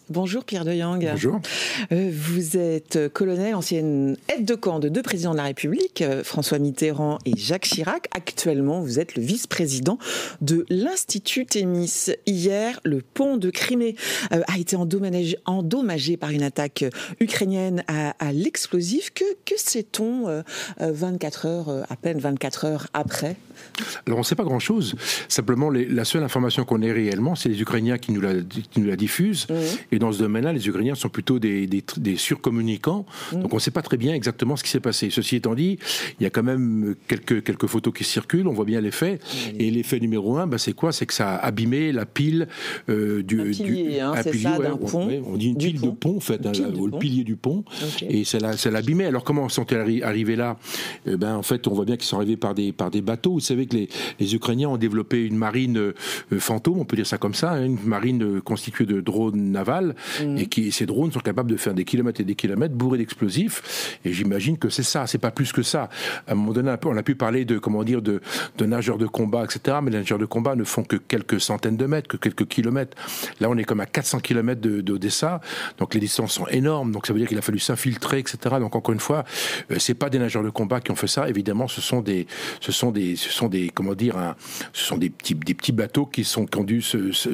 Bonjour Pierre de Yang. Bonjour. Vous êtes colonel, ancienne aide de camp de deux présidents de la République, François Mitterrand et Jacques Chirac. Actuellement, vous êtes le vice-président de l'Institut Thémis. Hier, le pont de Crimée a été endommagé par une attaque ukrainienne à l'explosif. Que sait-on à peine 24 heures après ? Alors on ne sait pas grand-chose. Simplement, la seule information qu'on ait réellement, c'est les Ukrainiens qui nous la diffusent. Et dans ce domaine-là, les Ukrainiens sont plutôt des surcommunicants. Donc on ne sait pas très bien exactement ce qui s'est passé. Ceci étant dit, il y a quand même quelques photos qui circulent. On voit bien l'effet. Et l'effet numéro 1, c'est quoi ? C'est que ça a abîmé la pile un pilier, d'un pont. On dit une pile de pont, en fait, le pilier du pont. Okay. Et ça l'a abîmé. Alors comment sont-ils arrivés là ? En fait, on voit bien qu'ils sont arrivés par des bateaux. Vous savez que les Ukrainiens ont développé une marine fantôme, on peut dire ça comme ça, une marine constituée de drones navals, et ces drones sont capables de faire des kilomètres et des kilomètres bourrés d'explosifs. Et j'imagine que c'est ça, c'est pas plus que ça. À un moment donné, on a pu parler de nageurs de combat, etc. Mais les nageurs de combat ne font que quelques centaines de mètres, que quelques kilomètres. Là, on est comme à 400 kilomètres d'Odessa, donc les distances sont énormes. Donc ça veut dire qu'il a fallu s'infiltrer, etc. Donc encore une fois, c'est pas des nageurs de combat qui ont fait ça. Évidemment, ce sont des petits bateaux qui ont dû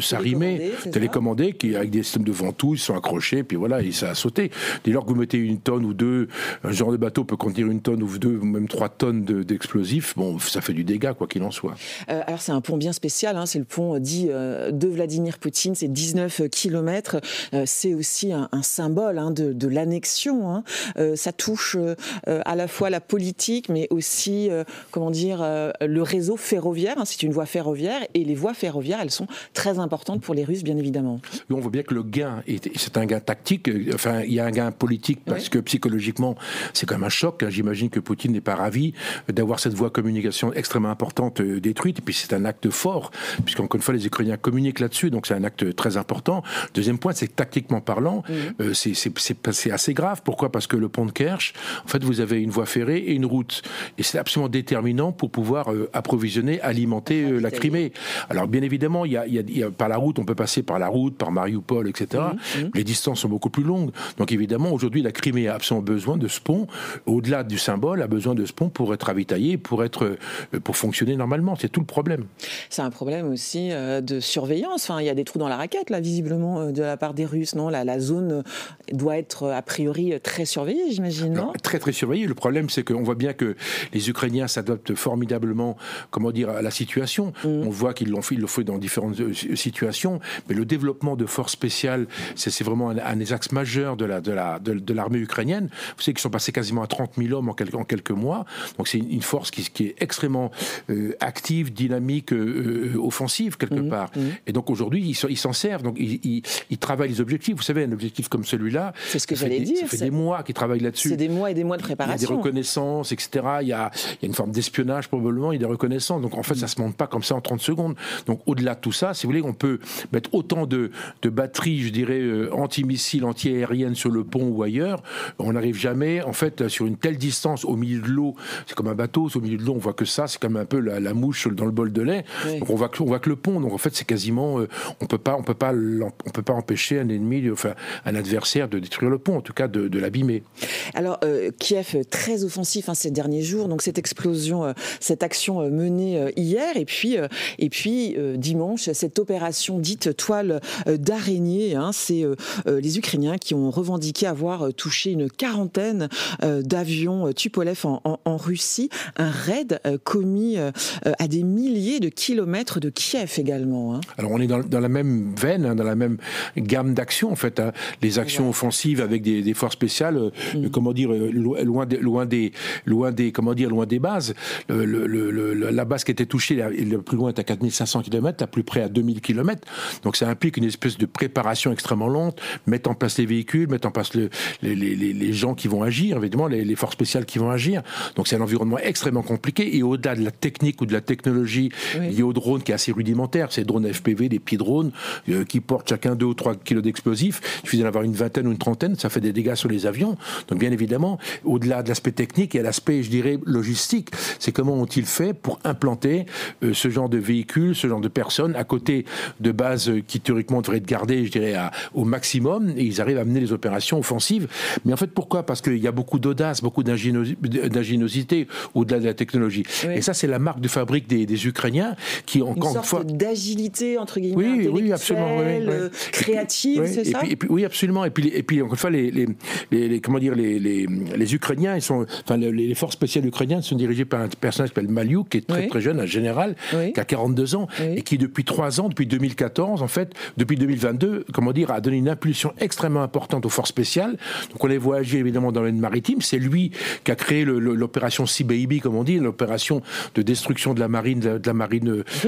s'arrimer, télécommandés, qui avec des systèmes de ventoux, ils sont accrochés, puis voilà, et ça a sauté. Dès lors que vous mettez une tonne ou deux, un genre de bateau peut contenir une tonne ou deux, ou même 3 tonnes d'explosifs, ça fait du dégât, quoi qu'il en soit. Alors c'est un pont bien spécial, c'est le pont dit de Vladimir Poutine, c'est 19 kilomètres, c'est aussi un symbole de l'annexion. Ça touche à la fois la politique, mais aussi, le réseau ferroviaire, c'est une voie ferroviaire, et les voies ferroviaires, elles sont très importantes pour les Russes, bien évidemment. On voit bien que le gain, c'est un gain tactique, il y a un gain politique, parce que psychologiquement, c'est quand même un choc. J'imagine que Poutine n'est pas ravi d'avoir cette voie de communication extrêmement importante détruite, et puis c'est un acte fort, puisqu'encore une fois, les Ukrainiens communiquent là-dessus, donc c'est un acte très important. Deuxième point, c'est que tactiquement parlant, c'est assez grave. Pourquoi ? Parce que le pont de Kerch, en fait, vous avez une voie ferrée et une route, et c'est absolument déterminant pour pouvoir approvisionner, alimenter la Crimée. Alors bien évidemment, il y a par la route, on peut passer par la route, par Mariupol, etc. Les distances sont beaucoup plus longues. Donc évidemment, aujourd'hui, la Crimée a absolument besoin de ce pont. Au-delà du symbole, a besoin de ce pont pour être ravitaillé, pour fonctionner normalement. C'est tout le problème. C'est un problème aussi de surveillance. Il y a des trous dans la raquette, là, visiblement, de la part des Russes. Non, la zone doit être a priori très surveillée, j'imagine. Non, très très surveillée. Le problème, c'est qu'on voit bien que les Ukrainiens s'adaptent formidablement, à la situation. On voit qu'ils le font dans différentes situations, mais le développement de forces spéciales, c'est vraiment un des axes majeurs de l'armée ukrainienne. Vous savez qu'ils sont passés quasiment à 30 000 hommes en quelques mois, donc c'est une force qui est extrêmement active, dynamique, offensive quelque part. Et donc aujourd'hui, ils s'en servent, donc ils travaillent les objectifs. Vous savez, un objectif comme celui-là, c'est ce que j'allais dire. Ça fait des mois qu'ils travaillent là-dessus. C'est des mois et des mois de préparation. Il y a des reconnaissances, etc. Il y a une forme d'espionnage probablement, il y a des reconnaissances. Donc en fait, ça se monte pas comme ça en 30 secondes. Donc au-delà de tout ça, si vous voulez, on peut mettre autant de batteries, je dirais, anti-missiles, anti-aériennes sur le pont ou ailleurs. On n'arrive jamais, en fait, sur une telle distance au milieu de l'eau. C'est comme un bateau, au milieu de l'eau, on voit que ça, c'est comme un peu la mouche dans le bol de lait. Oui. Donc on voit que le pont. Donc en fait, c'est quasiment, on peut pas empêcher un ennemi, un adversaire de détruire le pont, en tout cas de l'abîmer. Alors Kiev très offensif ces derniers jours. Donc cette explosion, cette action menée hier, et puis dimanche, cette opération dite toile d'araignée. C'est les Ukrainiens qui ont revendiqué avoir touché une quarantaine d'avions Tupolev en Russie. Un raid commis à des milliers de kilomètres de Kiev également. Alors on est dans la même veine, dans la même gamme d'actions en fait. Les actions offensives avec des forces spéciales, loin des bases. La base qui était touchée, le plus loin est à 4500 km, la plus près à 2000 km. Donc ça implique une espèce de préparation extrêmement lente, mettre en place les véhicules, mettre en place les gens qui vont agir, évidemment, les forces spéciales qui vont agir. Donc c'est un environnement extrêmement compliqué, et au-delà de la technique ou de la technologie liée au drone qui est assez rudimentaire, ces drones FPV, des petits drones qui portent chacun 2 ou 3 kilos d'explosifs, il suffit d'en avoir une vingtaine ou une trentaine, ça fait des dégâts sur les avions. Donc bien évidemment, au-delà de l'aspect technique, il y a l'aspect, je dirais, logistique. C'est comment ont-ils fait pour implanter ce genre de véhicules, ce genre de personnes à côté de bases qui théoriquement devraient être gardées, je dirais, au maximum et ils arrivent à mener les opérations offensives. Mais en fait, pourquoi ? Parce qu'il y a beaucoup d'audace, beaucoup d'ingéniosité au-delà de la technologie. Oui. Et ça, c'est la marque de fabrique des Ukrainiens qui, encore une sorte d'agilité, entre guillemets, intellectuelle, absolument, créative, c'est ça ? Oui, absolument. Et puis encore une fois, les Ukrainiens, les forces spéciales ukrainiennes sont dirigées par un personnage qui s'appelle Maliuk, qui est très jeune, un général, qui a 42 ans, et qui depuis 3 ans, depuis 2014, en fait, depuis 2022, a donné une impulsion extrêmement importante aux forces spéciales. Donc on les voit agir évidemment dans l'aide maritime. C'est lui qui a créé l'opération Sea Baby, comme on dit, l'opération de destruction de la marine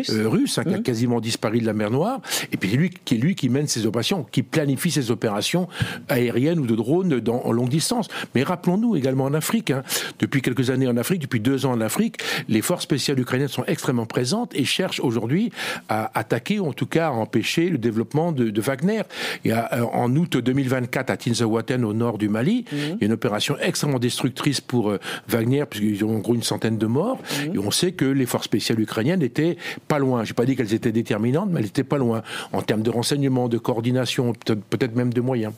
russe, qui a quasiment disparu de la mer Noire. Et puis c'est lui qui mène ces opérations, qui planifie ces opérations aériennes ou de drones en longue distance. Mais rappelons-nous également en Afrique, depuis quelques années en Afrique, depuis 2 ans en Afrique, les forces spéciales ukrainiennes sont extrêmement présentes et cherchent aujourd'hui à attaquer, ou en tout cas à empêcher le développement de Wagner. Et en août 2024, à Tinzaouaten, au nord du Mali, il y a une opération extrêmement destructrice pour Wagner, puisqu'ils ont en gros une centaine de morts. Et on sait que les forces spéciales ukrainiennes étaient pas loin. Je n'ai pas dit qu'elles étaient déterminantes, mais elles étaient pas loin en termes de renseignement, de coordination, peut-être même de moyens.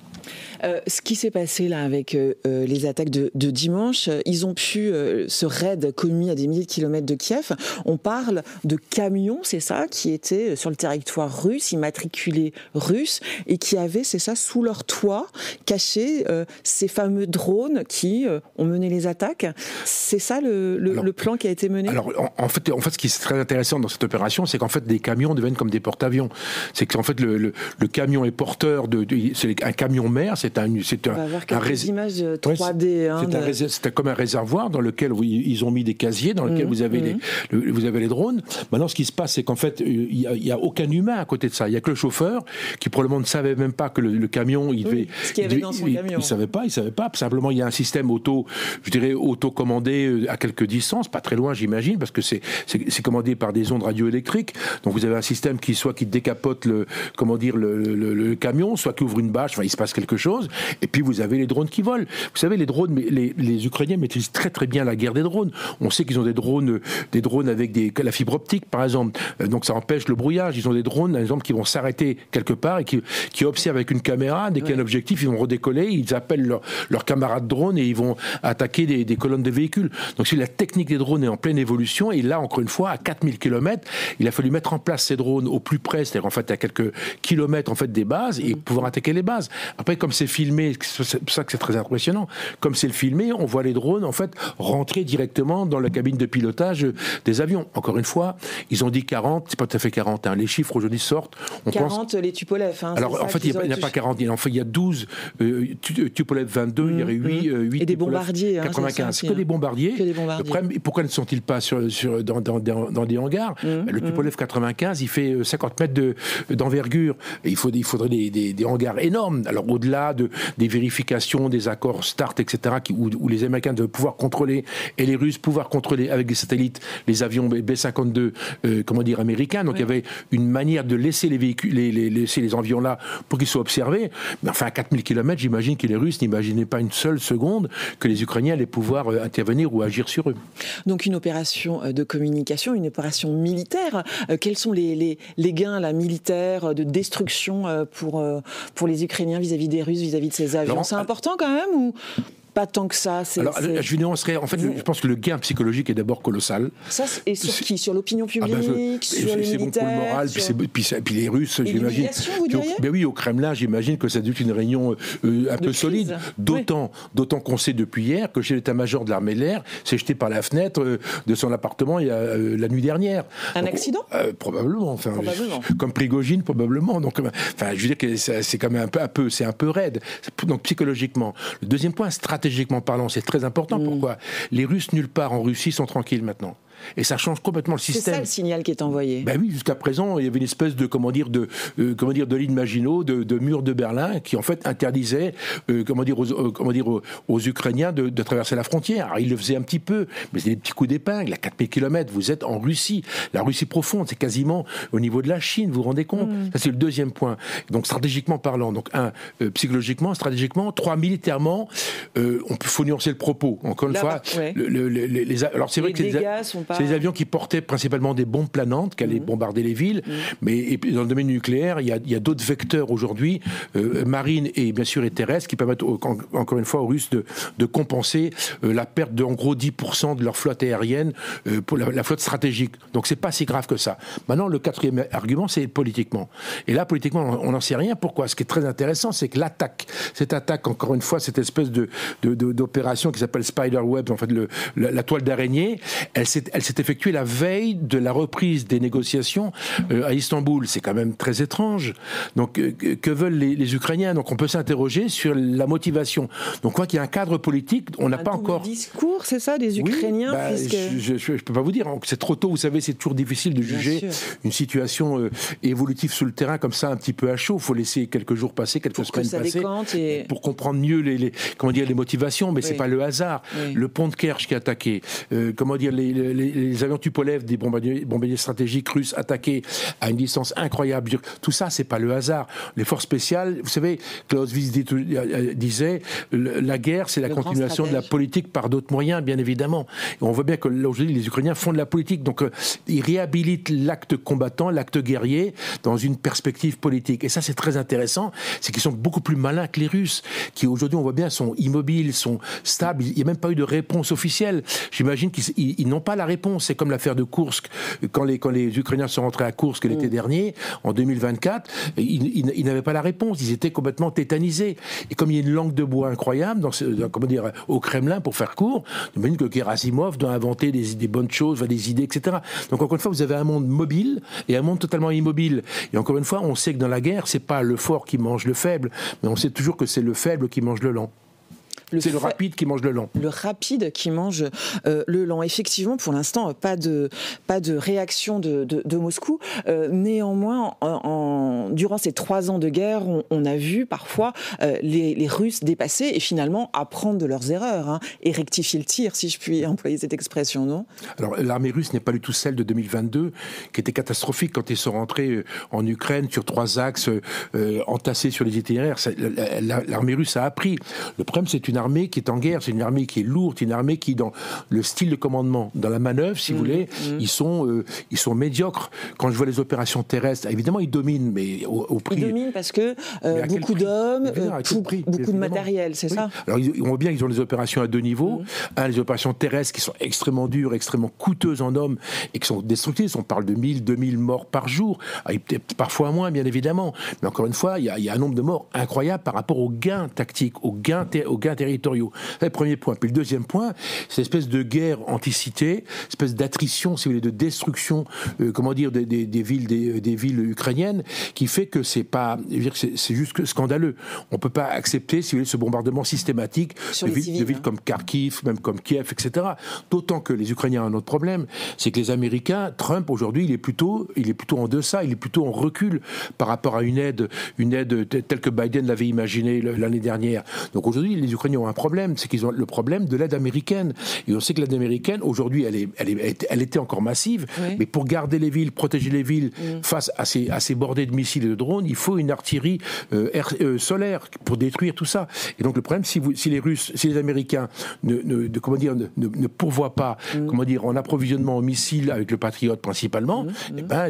Ce qui s'est passé là avec les attaques de dimanche, ils ont pu, ce raid commis à des milliers de kilomètres de Kiev, on parle de camions, c'est ça, qui étaient sur le territoire russe, immatriculés russes, et qui avaient, c'est ça, sous leur toit, cachés ces fameux drones qui ont mené les attaques. C'est ça le plan qui a été mené ? Alors, en fait, ce qui est très intéressant dans cette opération, c'est qu'en fait, des camions deviennent comme des porte-avions. C'est qu'en fait, le camion est porteur c'est un camion mer, on va avoir quelques images 3D. C'est comme un réservoir dans lequel ils ont mis des casiers, dans lequel vous avez les drones. Maintenant, ce qui se passe, c'est qu'en fait, il n'y a aucun humain à côté de ça. Il n'y a que le chauffeur qui probablement ne savait même pas que le camion, ce qu'il y avait dans son camion. Il ne savait pas. Simplement, il y a un système auto-commandé à quelques distances, pas très loin, j'imagine, parce que c'est commandé par des ondes radioélectriques. Donc, vous avez un système qui décapote le camion, soit qui ouvre une bâche, il se passe quelque chose. Et puis vous avez les drones qui volent. Vous savez, les drones, les Ukrainiens maîtrisent très très bien la guerre des drones. On sait qu'ils ont des drones avec la fibre optique, par exemple. Donc ça empêche le brouillage. Ils ont des drones, par exemple, qui vont s'arrêter quelque part et qui observent avec une caméra. Dès qu'il y a un objectif, ils vont redécoller. Ils appellent leurs camarades drones et ils vont attaquer des colonnes de véhicules. Donc la technique des drones est en pleine évolution. Et là, encore une fois, à 4000 km, il a fallu mettre en place ces drones au plus près, c'est-à-dire en fait à quelques kilomètres en fait des bases et pouvoir attaquer les bases. Après, comme c'est filmé, c'est pour ça que c'est très impressionnant, comme c'est filmé, on voit les drones en fait rentrer directement dans la cabine de pilotage des avions. Encore une fois, ils ont dit 40, c'est pas tout à fait 40, les chiffres aujourd'hui sortent. 40 les Tupolev. Alors en fait, il n'y a pas 40, il y a 12 Tupolev 22, il y aurait 8 et des bombardiers. 95, c'est que des bombardiers. Le problème, pourquoi ne sont-ils pas dans des hangars ? Le Tupolev 95, il fait 50 mètres d'envergure. Et il faudrait des hangars énormes. Alors au-delà des vérifications, des accords START, etc., où les Américains devaient pouvoir contrôler, et les Russes pouvoir contrôler avec des satellites les avions B-52 américains. Donc il y avait une manière de laisser les véhicules, laisser les avions là pour qu'ils soient observés. Mais enfin, à 4000 km, j'imagine que les Russes n'imaginaient pas une seule seconde que les Ukrainiens allaient pouvoir intervenir ou agir sur eux. Donc une opération de communication, une opération militaire. Quels sont les gains militaires de destruction pour les Ukrainiens vis-à-vis des Russes, vis-à-vis de ces avions ? C'est important quand même ou pas tant que ça? Je nuancerais. En fait, je pense que le gain psychologique est d'abord colossal. Ça, et sur qui? Sur l'opinion publique, sur les militaires? C'est bon pour le moral, puis les Russes, j'imagine. Vous diriez? Oui, au Kremlin, j'imagine que ça doit être une réunion un peu solide. D'autant qu'on sait depuis hier que chez l'état-major de l'armée de l'air, c'est jeté par la fenêtre de son appartement il y a la nuit dernière. Accident? Probablement. Comme Prigojine, probablement. Donc, je veux dire que c'est quand même c'est un peu raide. Donc, psychologiquement. Le deuxième point, stratégiquement parlant, c'est très important. Pourquoi ? Les Russes, nulle part en Russie, sont tranquilles maintenant. Et ça change complètement le système. C'est ça le signal qui est envoyé. Oui, jusqu'à présent, il y avait une espèce de ligne Maginot, de mur de Berlin, qui en fait interdisait, aux Ukrainiens de traverser la frontière. Alors, ils le faisaient un petit peu, mais c'est des petits coups d'épingle. À 4000 km, vous êtes en Russie. La Russie profonde, c'est quasiment au niveau de la Chine, vous vous rendez compte ? Ça, c'est le deuxième point. Donc, stratégiquement parlant, psychologiquement, stratégiquement, 3, militairement, il faut nuancer le propos. Encore une fois, alors c'est vrai que les dégâts sont C'est des avions qui portaient principalement des bombes planantes, qui allaient bombarder les villes. Mais dans le domaine nucléaire, il y a d'autres vecteurs aujourd'hui, marines et bien sûr et terrestres, qui permettent encore une fois aux Russes de compenser la perte de en gros 10% de leur flotte aérienne pour la flotte stratégique. Donc c'est pas si grave que ça. Maintenant, le quatrième argument, c'est politiquement. Et là, politiquement, on n'en sait rien. Pourquoi ? Ce qui est très intéressant, c'est que cette attaque, encore une fois, cette espèce d'opération qui s'appelle Spiderweb, en fait, la toile d'araignée, elle s'est effectuée la veille de la reprise des négociations à Istanbul. C'est quand même très étrange. Donc, que veulent les Ukrainiens ? Donc, on peut s'interroger sur la motivation. Donc, quoi qu'il y a un cadre politique, on n'a pas encore... discours, c'est ça, des Ukrainiens puisque... Je ne peux pas vous dire. C'est trop tôt, vous savez, c'est toujours difficile de juger une situation évolutive sur le terrain comme ça, un petit peu à chaud. Il faut laisser quelques jours passer, quelques semaines passer pour comprendre mieux les motivations, mais c'est pas le hasard. Le pont de Kerch qui est attaqué, les avions Tupolev, des bombardiers stratégiques russes attaqués à une distance incroyable. Tout ça, c'est pas le hasard. Les forces spéciales, vous savez, Clausewitz disait, la guerre, c'est la continuation de la politique par d'autres moyens, bien évidemment. Et on voit bien que là, aujourd'hui, les Ukrainiens font de la politique, donc ils réhabilitent l'acte combattant, l'acte guerrier, dans une perspective politique. Et ça, c'est très intéressant, c'est qu'ils sont beaucoup plus malins que les Russes, qui aujourd'hui, on voit bien, sont immobiles, sont stables. Il n'y a même pas eu de réponse officielle. J'imagine qu'ils n'ont pas la réponse. C'est comme l'affaire de Koursk. Quand les Ukrainiens sont rentrés à Koursk l'été dernier, en 2024, ils n'avaient pas la réponse. Ils étaient complètement tétanisés. Et comme il y a une langue de bois incroyable au Kremlin, pour faire court, j'imagine que Gerasimov doit inventer des bonnes choses, des idées, etc. Donc encore une fois, vous avez un monde mobile et un monde totalement immobile. Et encore une fois, on sait que dans la guerre, c'est pas le fort qui mange le faible, mais on sait toujours que c'est le faible qui mange le lent. C'est le rapide qui mange le lent. Le rapide qui mange le lent. Effectivement, pour l'instant, pas de réaction de Moscou. Néanmoins, durant ces 3 ans de guerre, on a vu parfois les Russes dépasser et finalement apprendre de leurs erreurs et rectifier le tir, si je puis employer cette expression, non ? Alors, l'armée russe n'est pas du tout celle de 2022, qui était catastrophique quand ils sont rentrés en Ukraine sur 3 axes entassés sur les itinéraires. L'armée russe a appris. Le problème, c'est une armée qui est en guerre, c'est une armée qui est lourde, une armée qui, dans le style de commandement, dans la manœuvre, si vous voulez, ils sont médiocres. Quand je vois les opérations terrestres, évidemment, ils dominent, mais au prix... Ils dominent parce que beaucoup d'hommes, beaucoup de matériel, c'est ça ? Alors, on voit bien qu'ils ont des opérations à 2 niveaux. Les opérations terrestres qui sont extrêmement dures, extrêmement coûteuses en hommes et qui sont destructrices. On parle de 1000, 2000 morts par jour, parfois moins, bien évidemment. Mais encore une fois, il y a un nombre de morts incroyable par rapport aux gains tactiques, aux gains territoriaux. C'est le premier point. Puis le deuxième point, c'est l'espèce de guerre anticipée, espèce d'attrition, si vous voulez, de destruction, des villes ukrainiennes, qui fait que c'est juste scandaleux. On peut pas accepter, si vous voulez, ce bombardement systématique de villes comme Kharkiv, même comme Kiev, etc. D'autant que les Ukrainiens ont un autre problème, c'est que les Américains, Trump aujourd'hui, il est plutôt en deçà, il est plutôt en recul par rapport à une aide telle que Biden l'avait imaginée l'année dernière. Donc aujourd'hui, les Ukrainiens ont un problème, c'est qu'ils ont le problème de l'aide américaine. Et on sait que l'aide américaine, aujourd'hui, elle était encore massive, mais pour garder les villes, protéger les villes face à ces bordées de missiles et de drones, il faut une artillerie solaire pour détruire tout ça. Et donc le problème, si les Américains ne pourvoient pas, en approvisionnement en missiles avec le Patriot principalement,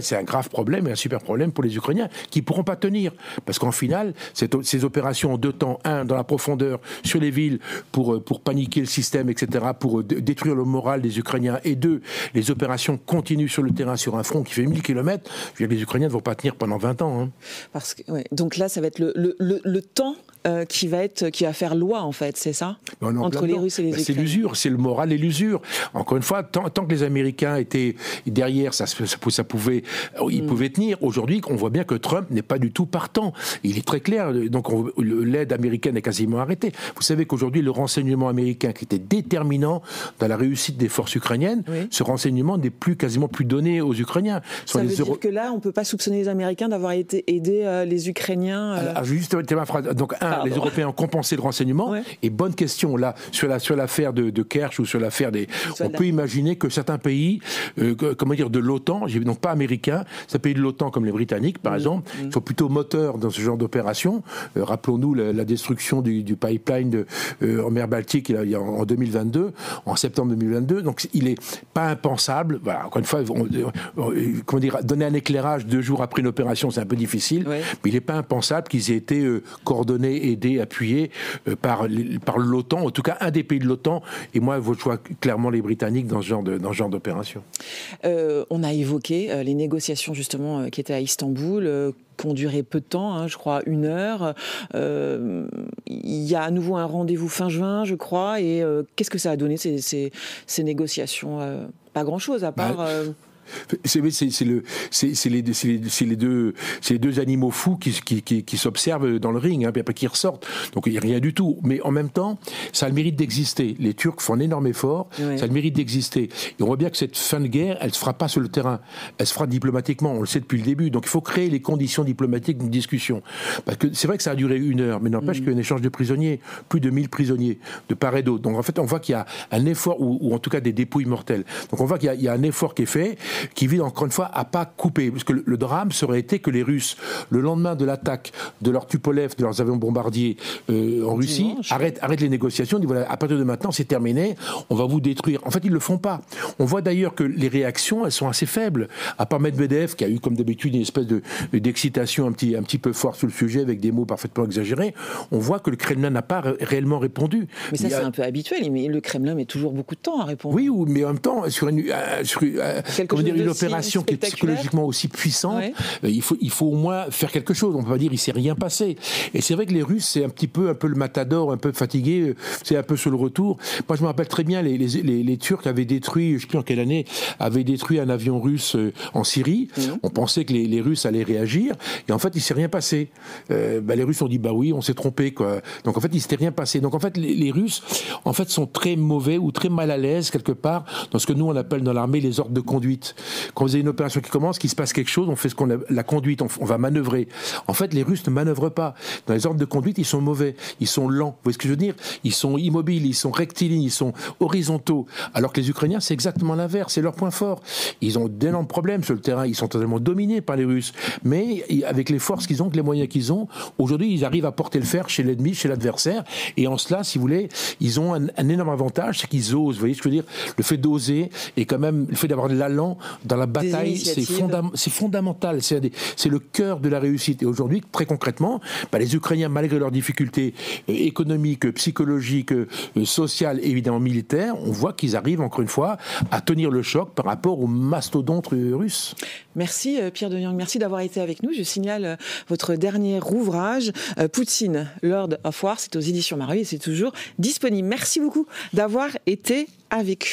c'est un grave problème et un super problème pour les Ukrainiens qui pourront pas tenir. Parce qu'en final, ces opérations en 2 temps, dans la profondeur, sur les villes, pour paniquer le système, etc., pour détruire le moral des Ukrainiens, et 2, les opérations continuent sur le terrain, sur un front qui fait 1000 km, les Ukrainiens ne vont pas tenir pendant 20 ans. Parce que, donc là, ça va être le temps qui va faire loi, en fait, c'est ça ? Entre les Russes et les Ukrainiens. C'est l'usure, c'est le moral et l'usure. Encore une fois, tant que les Américains étaient derrière, ils pouvaient tenir. Aujourd'hui, on voit bien que Trump n'est pas du tout partant. Il est très clair, donc l'aide américaine est quasiment arrêtée. Vous savez qu'aujourd'hui, le renseignement américain, qui était déterminant dans la réussite des forces ukrainiennes, ce renseignement n'est quasiment plus donné aux Ukrainiens. Ça veut dire que là, on ne peut pas soupçonner les Américains d'avoir aidé les Ukrainiens Juste ma phrase. Donc, les Européens ont compensé le renseignement. Ouais. Et bonne question, là, sur l'affaire de Kerch ou sur l'affaire des... On peut imaginer que certains pays, de l'OTAN, donc pas américains, certains pays de l'OTAN comme les Britanniques, par exemple, sont plutôt moteurs dans ce genre d'opération. Rappelons-nous la destruction du pipeline en mer Baltique en 2022, en septembre 2022. Donc il n'est pas impensable, voilà, encore une fois, donner un éclairage 2 jours après une opération, c'est un peu difficile, mais il n'est pas impensable qu'ils aient été coordonnés, aidés, appuyés par l'OTAN, en tout cas un des pays de l'OTAN, et moi je vois clairement les Britanniques dans ce genre d'opération. On a évoqué les négociations justement qui étaient à Istanbul, qui ont duré peu de temps, je crois 1 heure. Il y a à nouveau un rendez-vous fin juin, je crois, et qu'est-ce que ça a donné ces négociations? Pas grand-chose, à part... C'est les deux animaux fous qui s'observent dans le ring, puis après qui ressortent. Donc il n'y a rien du tout. Mais en même temps, ça a le mérite d'exister. Les Turcs font un énorme effort, ça a le mérite d'exister. Et on voit bien que cette fin de guerre, elle ne se fera pas sur le terrain. Elle se fera diplomatiquement, on le sait depuis le début. Donc il faut créer les conditions diplomatiques d'une discussion. Parce que c'est vrai que ça a duré 1 heure, mais n'empêche qu'il y a un échange de prisonniers, plus de 1000 prisonniers, de part et d'autre. Donc en fait, on voit qu'il y a un effort, ou en tout cas des dépouilles mortelles. Donc on voit qu'il y a un effort qui est fait, qui vise encore une fois à pas couper, parce que le drame serait été que les Russes, le lendemain de l'attaque de leurs Tupolev, de leurs avions bombardiers en Russie, arrêtent les négociations, disent voilà, à partir de maintenant c'est terminé, on va vous détruire. En fait, ils le font pas. On voit d'ailleurs que les réactions, elles sont assez faibles. À part Medvedev, qui a eu comme d'habitude une espèce d'excitation un petit peu forte sur le sujet, avec des mots parfaitement exagérés, on voit que le Kremlin n'a pas réellement répondu. Mais ça, c'est un peu habituel, mais le Kremlin met toujours beaucoup de temps à répondre. Oui, mais en même temps, sur une opération qui est psychologiquement aussi puissante, il faut au moins faire quelque chose. On ne peut pas dire il s'est rien passé. Et c'est vrai que les Russes, c'est un peu le matador, un peu fatigué, c'est un peu sur le retour. Moi, je me rappelle très bien, les Turcs avaient détruit, je ne sais plus en quelle année, avaient détruit un avion russe en Syrie. On pensait que les Russes allaient réagir, et en fait, il ne s'est rien passé. Les Russes ont dit, bah oui, on s'est trompé, quoi. Donc en fait, il ne s'était rien passé. Donc en fait, les Russes, en fait, sont très mauvais ou très mal à l'aise, quelque part, dans ce que nous, on appelle dans l'armée les ordres de conduite. Quand vous avez une opération qui commence, qu'il se passe quelque chose, on fait la conduite, on va manœuvrer. En fait, les Russes ne manœuvrent pas. Dans les ordres de conduite, ils sont mauvais, ils sont lents. Vous voyez ce que je veux dire? Ils sont immobiles, ils sont rectilignes, ils sont horizontaux. Alors que les Ukrainiens, c'est exactement l'inverse, c'est leur point fort. Ils ont d'énormes problèmes sur le terrain, ils sont totalement dominés par les Russes. Mais avec les forces qu'ils ont, les moyens qu'ils ont, aujourd'hui, ils arrivent à porter le fer chez l'ennemi, chez l'adversaire. Et en cela, si vous voulez, ils ont un énorme avantage, c'est qu'ils osent. Vous voyez ce que je veux dire? Le fait d'oser et quand même le fait d'avoir de l'allant dans la bataille, c'est fondamental. C'est le cœur de la réussite. Et aujourd'hui, très concrètement, les Ukrainiens, malgré leurs difficultés économiques, psychologiques, sociales et évidemment militaires, on voit qu'ils arrivent encore une fois à tenir le choc par rapport aux mastodontes russes. Merci Pierre de Yang, merci d'avoir été avec nous. Je signale votre dernier ouvrage, Poutine, Lord of War, c'est aux éditions Mareuil et c'est toujours disponible. Merci beaucoup d'avoir été avec nous.